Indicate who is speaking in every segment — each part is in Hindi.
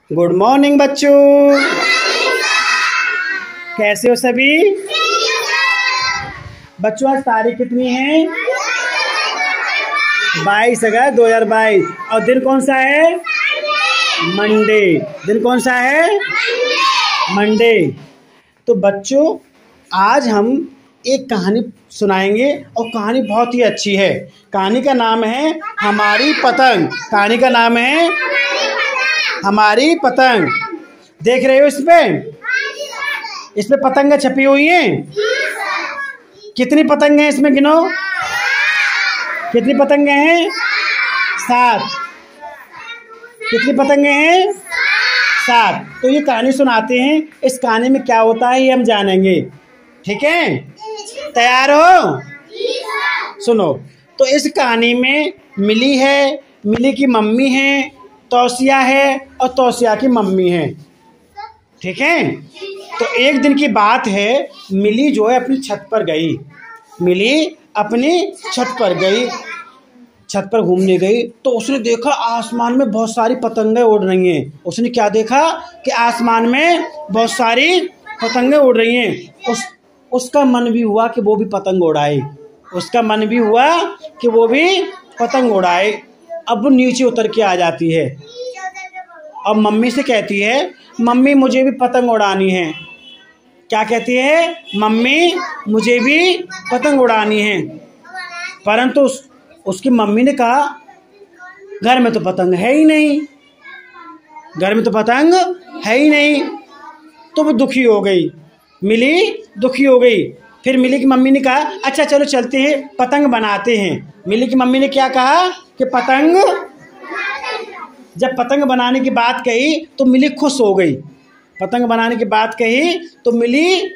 Speaker 1: गुड मॉर्निंग बच्चों, कैसे हो सभी बच्चों। आज तारीख कितनी है? 22 अगस्त 2022 और दिन कौन सा है? मंडे। दिन कौन सा है? मंडे। तो बच्चों आज हम एक कहानी सुनाएंगे और कहानी बहुत ही अच्छी है। कहानी का नाम है हमारी पतंग। कहानी का नाम है हमारी पतंग। देख रहे हो इसमें पतंग छपी हुई हैं। कितनी पतंग हैं इसमें गिनो। कितनी पतंगे हैं? 7। कितनी पतंगे हैं? 7। तो ये कहानी सुनाते हैं। इस कहानी में क्या होता है ये हम जानेंगे। ठीक है, तैयार हो? सुनो। तो इस कहानी में मिली है, मिली की मम्मी है, तौसिया है और तौसिया की मम्मी है। ठीक है। तो एक दिन की बात है, मिली जो है अपनी छत पर गई। मिली अपनी छत पर गई, छत पर घूमने गई तो उसने देखा आसमान में बहुत सारी पतंगें उड़ रही हैं। उसने क्या देखा कि आसमान में बहुत सारी पतंगें उड़ रही हैं। उसका मन भी हुआ कि वो भी पतंग उड़ाए। उसका मन भी हुआ कि वो भी पतंग उड़ाए। अब वो नीचे उतर के आ जाती है और मम्मी से कहती है, मम्मी मुझे भी पतंग उड़ानी है। क्या कहती है? मम्मी मुझे भी पतंग उड़ानी है। परंतु उसकी मम्मी ने कहा, घर में तो पतंग है ही नहीं, घर में तो पतंग है ही नहीं। तो वो दुखी हो गई, मिली दुखी हो गई। फिर मिली की मम्मी ने कहा, अच्छा चलो चलते हैं पतंग बनाते हैं। मिली की मम्मी ने क्या कहा कि पतंग, जब पतंग बनाने की बात कही तो मिली खुश हो गई। पतंग बनाने की बात कही तो मिली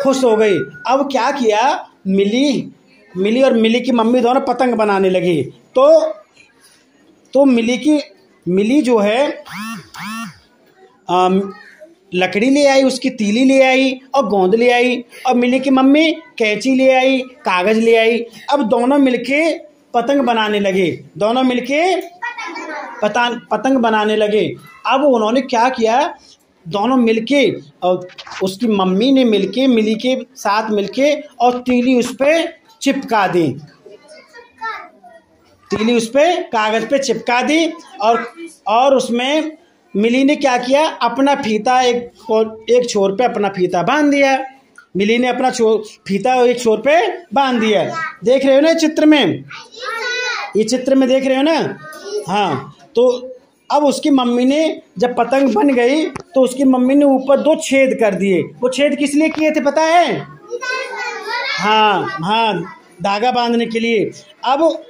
Speaker 1: खुश हो गई। अब क्या किया, मिली और मिली की मम्मी दोनों पतंग बनाने लगी। तो मिली जो है लकड़ी ले आई, उसकी तीली ले आई और गोंद ले आई, और मिली की मम्मी कैंची ले आई, कागज ले आई। अब दोनों मिलके पतंग बनाने लगे। दोनों मिलके पतंग बनाने लगे। अब उन्होंने क्या किया, दोनों मिलके और उसकी मम्मी ने मिलके मिली के साथ मिलके और तीली उस पे चिपका दी। तीली उस पे कागज पे चिपका दी और उसमें मिली ने क्या किया, अपना फीता एक छोर पे अपना फीता बांध दिया। मिली ने अपना फीता एक छोर पे बांध दिया। देख रहे हो ना चित्र में? ये चित्र में देख रहे हो ना? हाँ। तो अब उसकी मम्मी ने जब पतंग बन गई तो उसकी मम्मी ने ऊपर 2 छेद कर दिए। वो छेद किस लिए किए थे पता है? हाँ, धागा बांधने के लिए। अब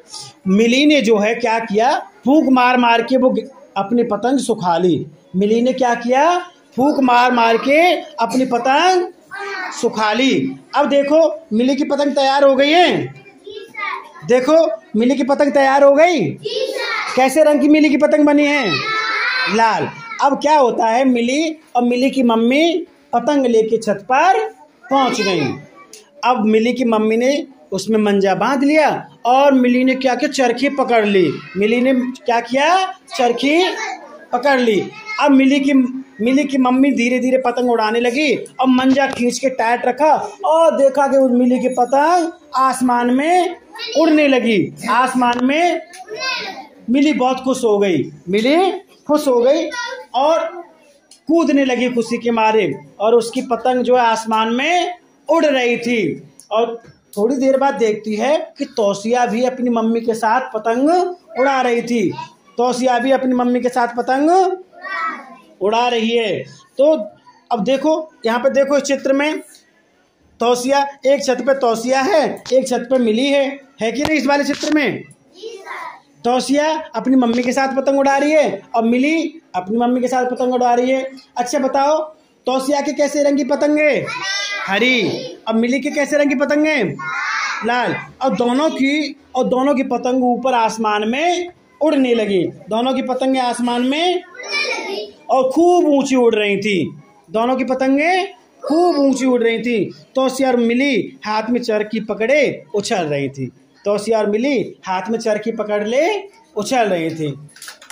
Speaker 1: मिली ने जो है क्या किया, फूंक मार मार के वो अपनी पतंग सुखा ली। मिली ने क्या किया, फूंक मार मार के अपनी पतंग सुखा ली। अब देखो मिली की पतंग तैयार हो गई है। देखो मिली की पतंग तैयार हो गई। कैसे रंग की मिली की पतंग बनी है? लाल। अब क्या होता है, मिली और मिली की मम्मी पतंग लेके छत पर पहुंच गई। अब मिली की मम्मी ने उसमें मंजा बांध लिया और मिली ने क्या किया, चरखी पकड़ ली। मिली ने क्या किया, चरखी पकड़ ली। अब मिली की मम्मी धीरे धीरे पतंग उड़ाने लगी और मंजा खींच के टाइट रखा और देखा कि मिली की पतंग आसमान में उड़ने लगी। आसमान में मिली बहुत खुश हो गई। मिली खुश हो गई और कूदने लगी खुशी के मारे, और उसकी पतंग जो है आसमान में उड़ रही थी। और थोड़ी देर बाद देखती है कि तौसिया भी अपनी मम्मी के साथ पतंग उड़ा रही थी। तौसिया भी अपनी मम्मी के साथ पतंग उड़ा रही है। तो अब देखो यहाँ पे, देखो इस चित्र में तौसिया, एक छत पे तौसिया है, एक छत पे मिली है कि नहीं? इस वाले चित्र में तौसिया अपनी मम्मी के साथ पतंग उड़ा रही है और मिली अपनी मम्मी के साथ पतंग उड़ा रही है। अच्छा बताओ, तौसिया के कैसे रंग की पतंग है? हरी। और मिली के कैसे रंग की पतंग है? लाल। और दोनों की पतंग ऊपर आसमान में उड़ने लगी। दोनों की पतंगें आसमान में और खूब ऊंची उड़ रही थी। दोनों की पतंगें खूब ऊंची उड़ रही थी। तौसिया और मिली हाथ में चरखी पकड़े उछल रही थी। तौसिया और मिली हाथ में चरखी पकड़ ले उछल रही थी।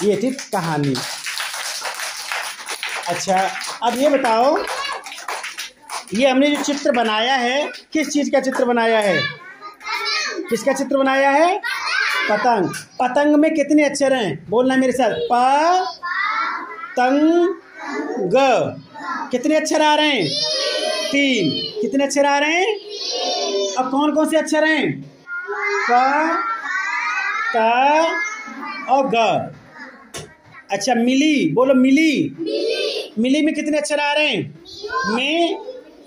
Speaker 1: ये थी कहानी। अच्छा, अब ये बताओ, ये हमने जो चित्र बनाया है, किस चीज़ का चित्र बनाया है? किसका चित्र बनाया है? पतंग। पतंग में कितने अक्षर हैं? बोलना मेरे साथ, प तंग ग। कितने अक्षर आ रहे हैं? 3। कितने अक्षर आ रहे हैं? अब कौन कौन से अक्षर हैं? क त और ग। अच्छा, मिली, बोलो मिली। मिली में कितने अक्षर आ रहे हैं? में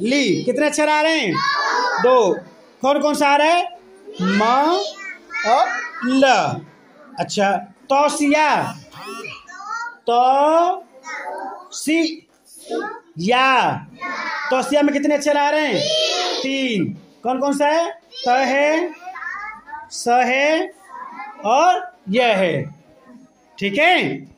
Speaker 1: ली। कितने अक्षर आ रहे हैं? 2। कौन कौन सा आ रहा है? म और ल। अच्छा, तौसिया, तो सी या, तौसिया में कितने अक्षर आ रहे हैं? 3। कौन कौन सा है? त है, स है और यह है। ठीक है।